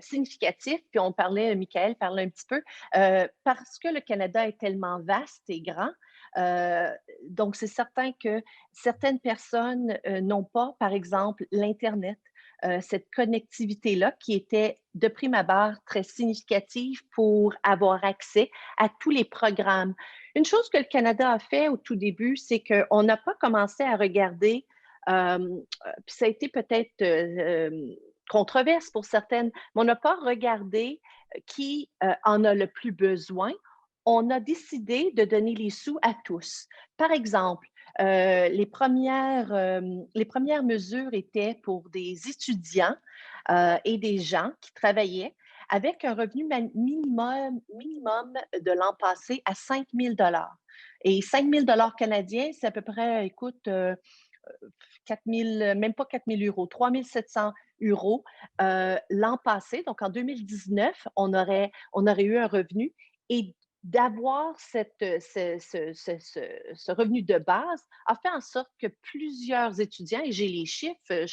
significatifs, puis Michaël parlait un petit peu, parce que le Canada est tellement vaste et grand, donc c'est certain que certaines personnes n'ont pas, par exemple, l'Internet, cette connectivité-là qui était de prime abord très significative pour avoir accès à tous les programmes. Une chose que le Canada a fait au tout début, c'est qu'on n'a pas commencé à regarder puis ça a été peut-être controverse pour certaines, mais on n'a pas regardé qui en a le plus besoin. On a décidé de donner les sous à tous. Par exemple, les premières mesures étaient pour des étudiants et des gens qui travaillaient avec un revenu minimum de l'an passé à 5 000 $. Et 5 000 $ canadiens, c'est à peu près, écoute, 4 000, même pas 4 000 euros, 3 700 euros l'an passé. Donc, en 2019, on aurait eu un revenu et d'avoir ce revenu de base a fait en sorte que plusieurs étudiants, et j'ai les chiffres,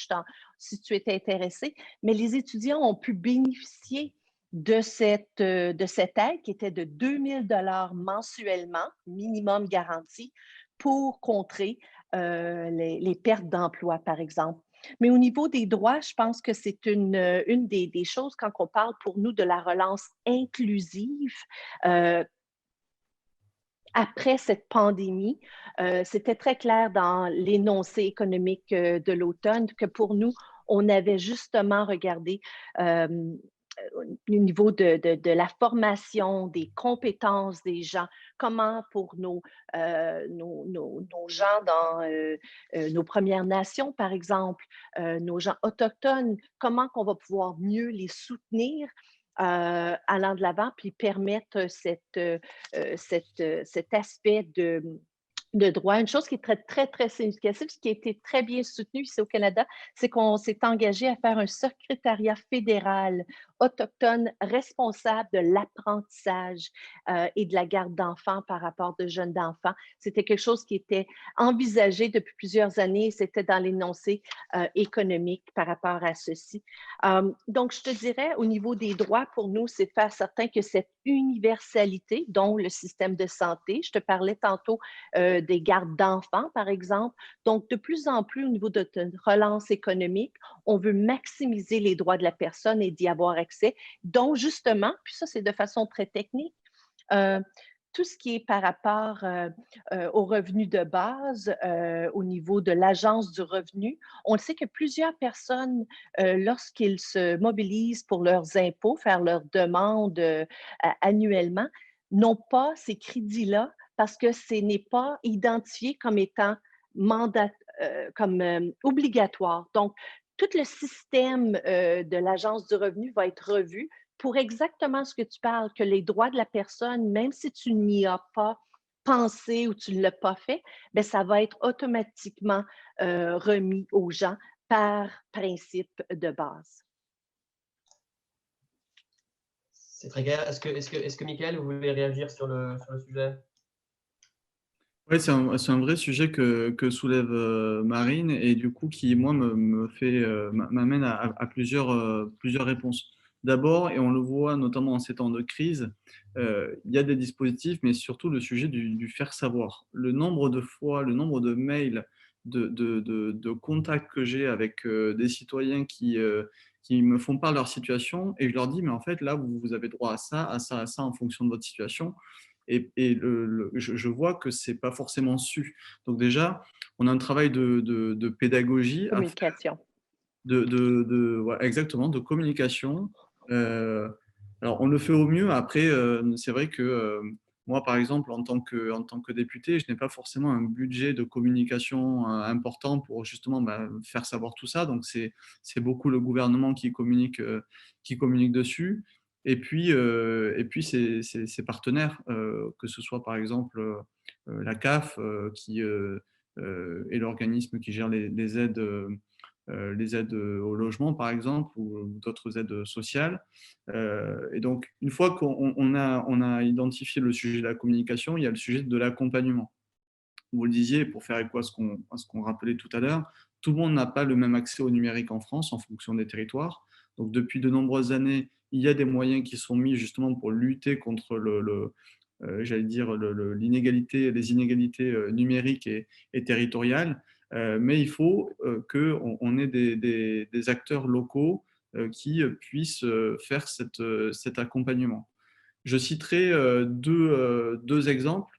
si tu étais intéressé, mais les étudiants ont pu bénéficier de cette aide qui était de 2 000 $ mensuellement, minimum garanti, pour contrer les pertes d'emploi, par exemple. Mais au niveau des droits, je pense que c'est une des choses, quand on parle pour nous de la relance inclusive, après cette pandémie, c'était très clair dans l'énoncé économique de l'automne que pour nous, on avait justement regardé au niveau de la formation, des compétences des gens, comment pour nos gens dans nos Premières Nations, par exemple, nos gens autochtones, comment qu'on va pouvoir mieux les soutenir allant de l'avant, puis permettre cet aspect de droit. Une chose qui est très, très, très significative, ce qui a été très bien soutenu ici au Canada, c'est qu'on s'est engagé à faire un secrétariat fédéral autochtone responsable de l'apprentissage et de la garde d'enfants par rapport de jeunes d'enfants. C'était quelque chose qui était envisagé depuis plusieurs années. C'était dans l'énoncé économique par rapport à ceci. Donc, je te dirais, au niveau des droits, pour nous, c'est faire certain que cette universalité, dont le système de santé. Je te parlais tantôt des gardes d'enfants, par exemple. Donc, de plus en plus, au niveau de relance économique, on veut maximiser les droits de la personne et d'y avoir accès, dont justement, puis ça, c'est de façon très technique, euh, tout ce qui est par rapport aux revenus de base, au niveau de l'Agence du revenu. On le sait que plusieurs personnes, lorsqu'ils se mobilisent pour leurs impôts, faire leurs demandes annuellement, n'ont pas ces crédits-là parce que ce n'est pas identifié comme étant obligatoire. Donc, tout le système de l'Agence du revenu va être revu pour exactement ce que tu parles, que les droits de la personne, même si tu n'y as pas pensé ou tu ne l'as pas fait, bien, ça va être automatiquement remis aux gens par principe de base. C'est très clair. Est-ce que Michael, vous voulez réagir sur le sujet? Oui, c'est un vrai sujet que soulève Marine et du coup qui, moi, m'amène à plusieurs réponses. D'abord, et on le voit notamment en ces temps de crise, il y a des dispositifs, mais surtout le sujet du faire savoir. Le nombre de fois, le nombre de mails, de contacts que j'ai avec des citoyens qui me font part de leur situation et je leur dis, mais en fait, là, vous avez droit à ça, à ça, à ça en fonction de votre situation. Et je vois que ce n'est pas forcément su. Donc déjà, on a un travail de pédagogie à faire, Communication. voilà, exactement, de communication. Alors, on le fait au mieux. Après, c'est vrai que moi, par exemple, en tant que député, je n'ai pas forcément un budget de communication important pour justement faire savoir tout ça. Donc, c'est beaucoup le gouvernement qui communique dessus. Et puis ses partenaires, que ce soit par exemple la CAF, qui est l'organisme qui gère les aides au logement, par exemple, ou d'autres aides sociales. Et donc, une fois qu'on a identifié le sujet de la communication, il y a le sujet de l'accompagnement. Vous le disiez, pour faire écho à ce qu'on rappelait tout à l'heure, tout le monde n'a pas le même accès au numérique en France en fonction des territoires. Donc, depuis de nombreuses années, il y a des moyens qui sont mis justement pour lutter contre j'allais dire, les inégalités numériques et territoriales. Mais il faut qu'on ait des acteurs locaux qui puissent faire cet accompagnement. Je citerai deux exemples.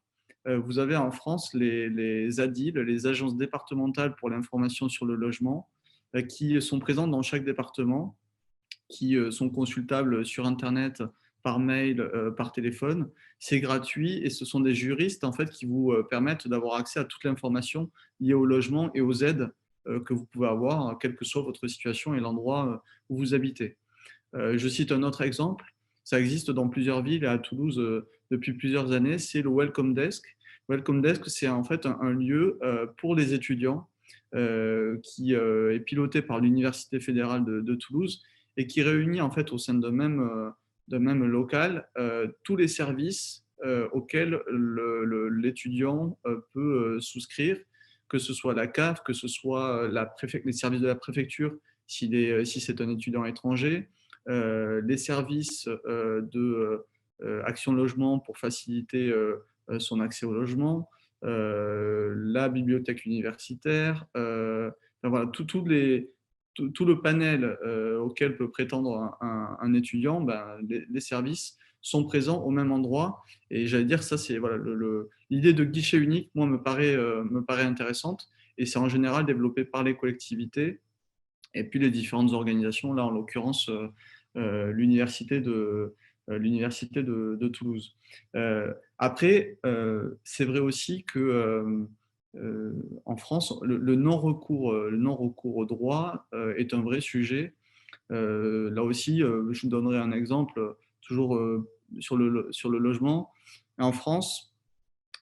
Vous avez en France les ADIL, les agences départementales pour l'information sur le logement, qui sont présentes dans chaque département, qui sont consultables sur Internet, par mail, par téléphone. C'est gratuit et ce sont des juristes en fait, qui vous permettent d'avoir accès à toute l'information liée au logement et aux aides que vous pouvez avoir, quelle que soit votre situation et l'endroit où vous habitez. Je cite un autre exemple. Ça existe dans plusieurs villes et à Toulouse depuis plusieurs années. C'est le Welcome Desk. Welcome Desk, c'est en fait un lieu pour les étudiants qui est piloté par l'Université fédérale de Toulouse et qui réunit en fait au sein d'un même local tous les services auxquels l'étudiant peut souscrire, que ce soit la CAF, que ce soit les services de la préfecture si c'est un étudiant étranger, les services de Action Logement pour faciliter son accès au logement, la bibliothèque universitaire, enfin, voilà, tout le panel auquel peut prétendre un étudiant, les services sont présents au même endroit. Et j'allais dire, ça, c'est voilà, l'idée de guichet unique, moi, me paraît intéressante. Et c'est en général développé par les collectivités et puis les différentes organisations, là en l'occurrence l'université de Toulouse. Après, c'est vrai aussi que en France, le non-recours au droit est un vrai sujet. Là aussi, je vous donnerai un exemple toujours sur le logement. En France,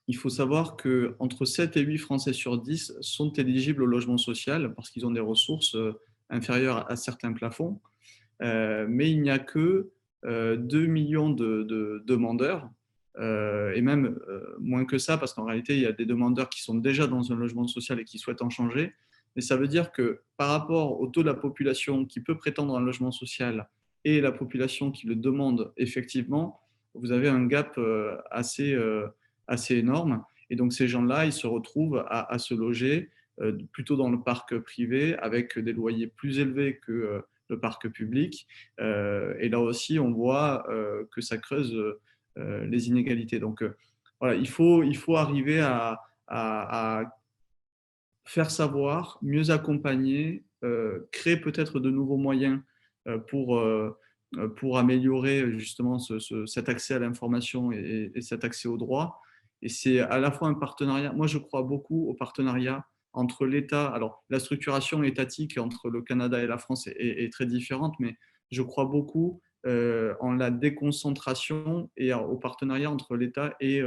il faut savoir qu'entre 7 et 8 Français sur 10 sont éligibles au logement social parce qu'ils ont des ressources inférieures à certains plafonds. Mais il n'y a que 2 millions de demandeurs, et même moins que ça, parce qu'en réalité, il y a des demandeurs qui sont déjà dans un logement social et qui souhaitent en changer. Mais ça veut dire que par rapport au taux de la population qui peut prétendre un logement social et la population qui le demande effectivement, vous avez un gap assez énorme. Et donc, ces gens-là, ils se retrouvent à se loger plutôt dans le parc privé avec des loyers plus élevés que le parc public. Et là aussi, on voit que ça creuse les inégalités. Donc, voilà, il faut arriver à faire savoir, mieux accompagner, créer peut-être de nouveaux moyens pour améliorer justement cet accès à l'information et cet accès au droit. Et c'est à la fois un partenariat. Moi, je crois beaucoup au partenariat entre l'État. Alors, la structuration étatique entre le Canada et la France est très différente, mais je crois beaucoup en la déconcentration et au partenariat entre l'État et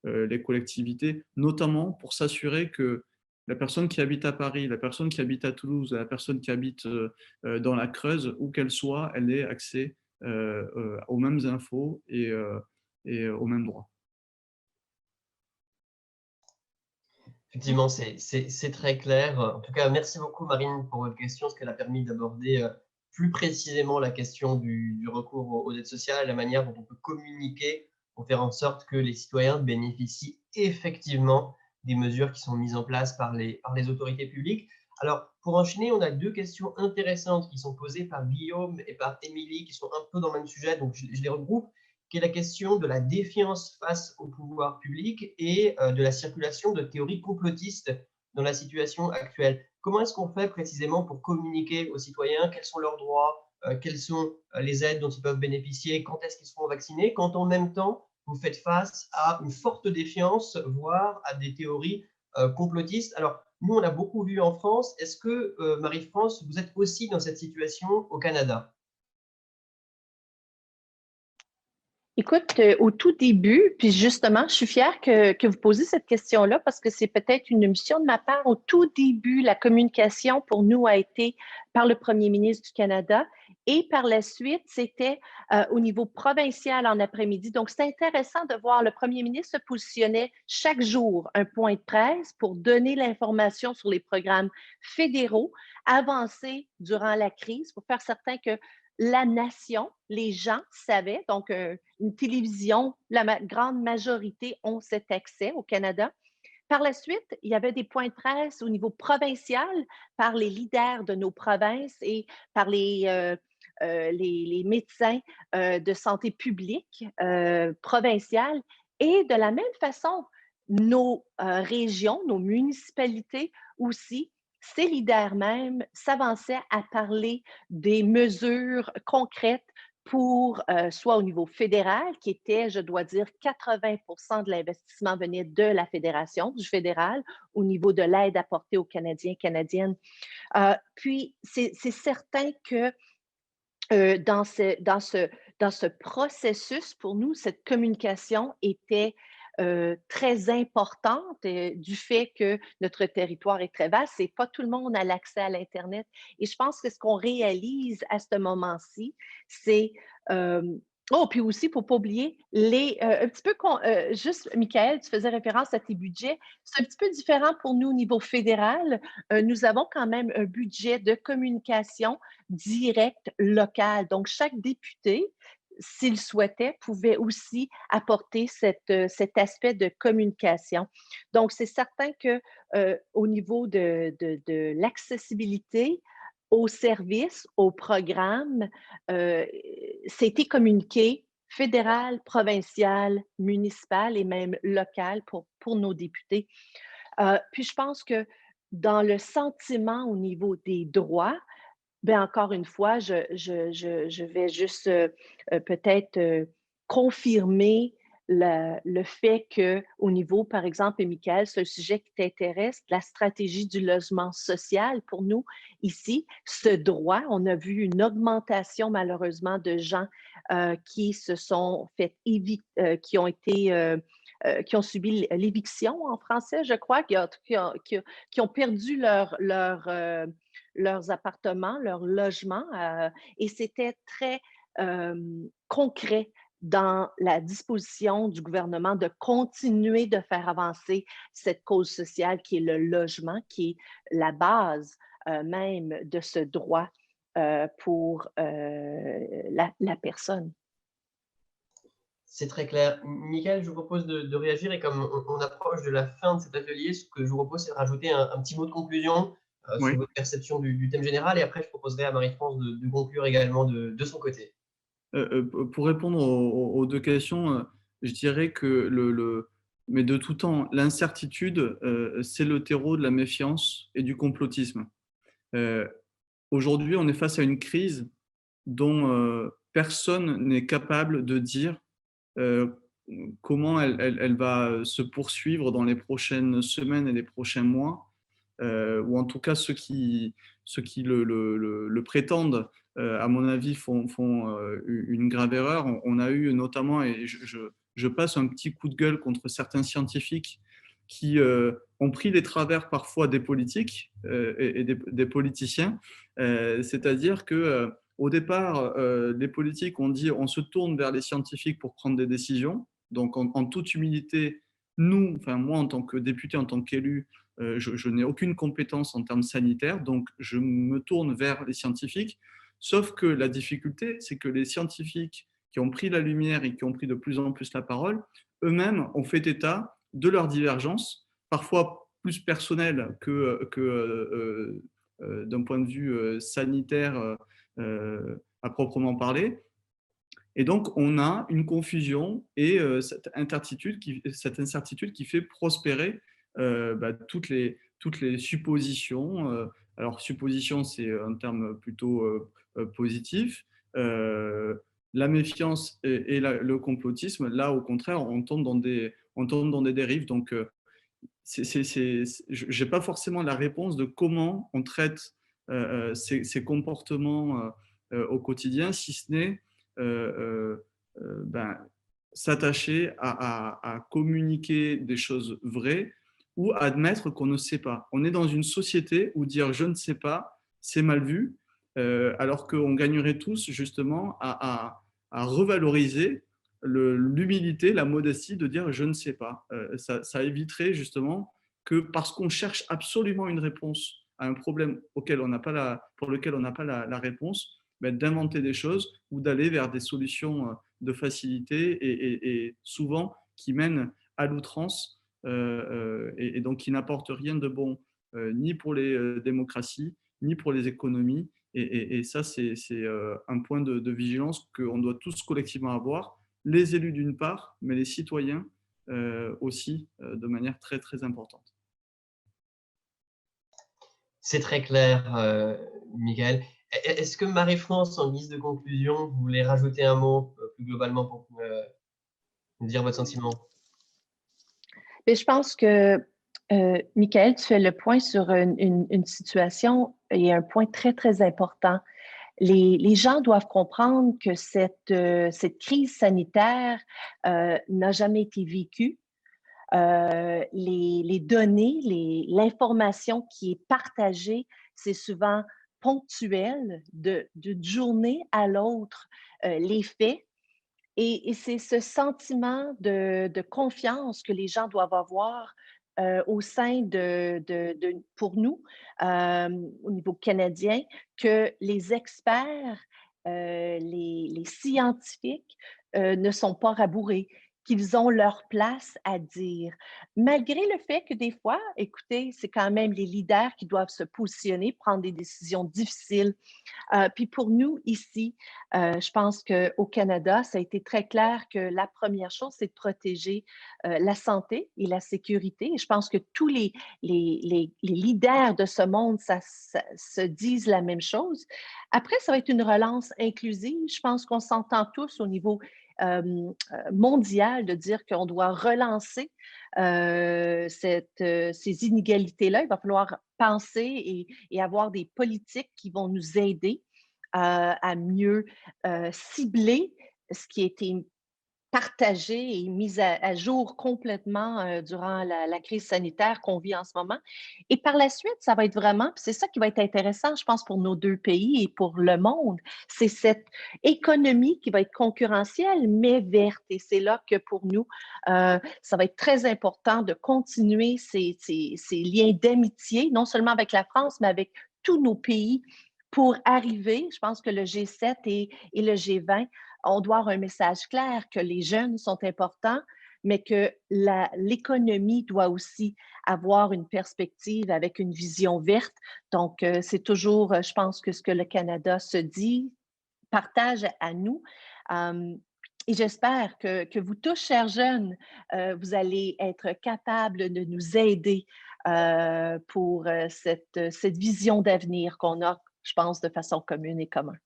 les collectivités, notamment pour s'assurer que la personne qui habite à Paris, la personne qui habite à Toulouse, la personne qui habite dans la Creuse, où qu'elle soit, elle ait accès aux mêmes infos et aux mêmes droits. Effectivement, c'est très clair. En tout cas, merci beaucoup Marine pour votre question, ce qu'elle a permis d'aborder plus précisément la question du recours aux aides sociales, la manière dont on peut communiquer pour faire en sorte que les citoyens bénéficient effectivement des mesures qui sont mises en place par les autorités publiques. Alors, pour enchaîner, on a deux questions intéressantes qui sont posées par Guillaume et par Émilie, qui sont un peu dans le même sujet, donc je les regroupe, qui est la question de la défiance face au pouvoir public et de la circulation de théories complotistes dans la situation actuelle. Comment est-ce qu'on fait précisément pour communiquer aux citoyens quels sont leurs droits, quelles sont les aides dont ils peuvent bénéficier, quand est-ce qu'ils seront vaccinés, quand en même temps vous faites face à une forte défiance, voire à des théories complotistes. Alors, nous, on a beaucoup vu en France. Est-ce que, Marie-France, vous êtes aussi dans cette situation au Canada? Écoute, au tout début, puis justement, je suis fière que vous posiez cette question-là parce que c'est peut-être une mission de ma part. Au tout début, la communication pour nous a été par le premier ministre du Canada et par la suite, c'était au niveau provincial en après-midi. Donc, c'est intéressant de voir le premier ministre se positionner chaque jour un point de presse pour donner l'information sur les programmes fédéraux avancés durant la crise pour faire certain que la nation, les gens savaient, donc une télévision, la grande majorité ont cet accès au Canada. Par la suite, il y avait des points de presse au niveau provincial par les leaders de nos provinces et par les médecins de santé publique provinciale. Et de la même façon, nos régions, nos municipalités aussi, ces leaders même s'avançaient à parler des mesures concrètes pour soit au niveau fédéral, qui était, je dois dire, 80% de l'investissement venait de la fédération, du fédéral, au niveau de l'aide apportée aux Canadiens, Canadiennes. Puis, c'est certain que dans ce processus, pour nous, cette communication était très importante du fait que notre territoire est très vaste et pas tout le monde a l'accès à l'Internet. Et je pense que ce qu'on réalise à ce moment-ci, c'est oh, puis aussi, il ne faut pas oublier, un petit peu, juste, Michael, tu faisais référence à tes budgets. C'est un petit peu différent pour nous au niveau fédéral. Nous avons quand même un budget de communication directe locale. Donc, chaque député, s'il souhaitait, pouvait aussi apporter cet aspect de communication. Donc, c'est certain que au niveau de l'accessibilité, aux services, aux programmes, c'était communiqué fédéral, provincial, municipal et même local pour nos députés. Puis je pense que dans le sentiment au niveau des droits, bien, encore une fois, je vais juste peut-être confirmer le fait qu'au niveau, par exemple, et Michael, c'est un sujet qui t'intéresse, la stratégie du logement social pour nous ici, ce droit, on a vu une augmentation malheureusement de gens qui se sont fait qui ont été qui ont subi l'éviction en français, je crois, qui ont perdu leurs appartements, leurs logements, et c'était très concret dans la disposition du gouvernement de continuer de faire avancer cette cause sociale qui est le logement, qui est la base même de ce droit pour la personne. C'est très clair. Michael, je vous propose de réagir et comme on approche de la fin de cet atelier, ce que je vous propose, c'est de rajouter un petit mot de conclusion sur Oui. votre perception du thème général et après, je proposerai à Marie-France de conclure également de son côté. Pour répondre aux deux questions, je dirais que mais de tout temps, l'incertitude, c'est le terreau de la méfiance et du complotisme. Euh, Aujourd'hui, on est face à une crise dont personne n'est capable de dire euh, comment elle va se poursuivre dans les prochaines semaines et les prochains mois, ou en tout cas ceux qui le prétendent, à mon avis, font une grave erreur. On a eu notamment, et je passe un petit coup de gueule contre certains scientifiques qui ont pris les travers parfois des politiques et des politiciens, c'est-à-dire que au départ, les politiques ont dit on se tourne vers les scientifiques pour prendre des décisions. Donc, en toute humilité, nous, enfin moi en tant que député, en tant qu'élu, je n'ai aucune compétence en termes sanitaires, donc je me tourne vers les scientifiques. Sauf que la difficulté, c'est que les scientifiques qui ont pris la lumière et qui ont pris de plus en plus la parole, eux-mêmes ont fait état de leurs divergences, parfois plus personnelles que d'un point de vue sanitaire à proprement parler. Et donc, on a une confusion et cette incertitude qui fait prospérer toutes les suppositions. Alors, supposition, c'est un terme plutôt positif. La méfiance et le complotisme, là, au contraire, on tombe dans des dérives. Donc, je n'ai pas forcément la réponse de comment on traite ces comportements au quotidien, si ce n'est ben, s'attacher à communiquer des choses vraies ou à admettre qu'on ne sait pas. On est dans une société où dire je ne sais pas, c'est mal vu, alors qu'on gagnerait tous justement à revaloriser l'humilité, la modestie de dire je ne sais pas. Ça éviterait justement que parce qu'on cherche absolument une réponse à un problème pour lequel on n'a pas la réponse, ben, d'inventer des choses ou d'aller vers des solutions de facilité et souvent qui mènent à l'outrance et donc qui n'apportent rien de bon ni pour les démocraties, ni pour les économies. Et ça, c'est un point de vigilance qu'on doit tous collectivement avoir, les élus d'une part, mais les citoyens aussi de manière très, très importante. C'est très clair, Michael. Est-ce que Marie-France, en guise de conclusion, vous voulez rajouter un mot plus globalement pour nous dire votre sentiment? Mais je pense que, Michael, tu fais le point sur une situation et un point très, très important. Les gens doivent comprendre que cette crise sanitaire n'a jamais été vécue. Les données, l'information qui est partagée, c'est souvent ponctuel d'une journée à l'autre, les faits. Et c'est ce sentiment de confiance que les gens doivent avoir au sein pour nous, au niveau canadien, que les experts, les scientifiques ne sont pas rabourés, qu'ils ont leur place à dire. Malgré le fait que des fois, écoutez, c'est quand même les leaders qui doivent se positionner, prendre des décisions difficiles. Puis pour nous, ici, je pense qu'au Canada, ça a été très clair que la première chose, c'est de protéger la santé et la sécurité. Et je pense que tous les leaders de ce monde se disent la même chose. Après, ça va être une relance inclusive. Je pense qu'on s'entend tous au niveau mondial de dire qu'on doit relancer ces inégalités-là. Il va falloir penser et avoir des politiques qui vont nous aider à mieux cibler ce qui a été partagé et mis à jour complètement durant la crise sanitaire qu'on vit en ce moment. Et par la suite, ça va être vraiment, puis c'est ça qui va être intéressant, je pense, pour nos deux pays et pour le monde, c'est cette économie qui va être concurrentielle, mais verte. Et c'est là que pour nous, ça va être très important de continuer ces liens d'amitié, non seulement avec la France, mais avec tous nos pays pour arriver, je pense que le G7 et le G20, on doit avoir un message clair que les jeunes sont importants, mais que l'économie doit aussi avoir une perspective avec une vision verte. Donc, c'est toujours, je pense que ce que le Canada se dit, partage à nous. Et j'espère que vous tous, chers jeunes, vous allez être capables de nous aider pour cette vision d'avenir qu'on a, je pense, de façon commune et commune.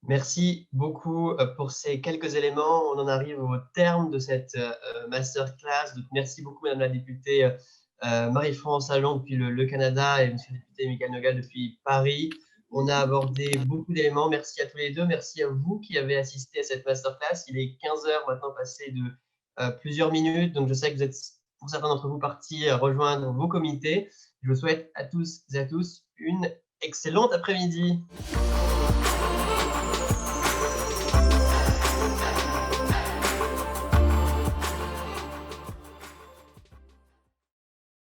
Merci beaucoup pour ces quelques éléments. On en arrive au terme de cette masterclass. Donc, merci beaucoup, Madame la députée Marie-France Allon depuis le Canada et Monsieur le député Michael Nogal depuis Paris. On a abordé beaucoup d'éléments. Merci à tous les deux. Merci à vous qui avez assisté à cette masterclass. Il est 15 heures maintenant, passé de plusieurs minutes. Donc, je sais que vous êtes, pour certains d'entre vous, partis rejoindre vos comités. Je vous souhaite à tous et à tous une excellente après-midi.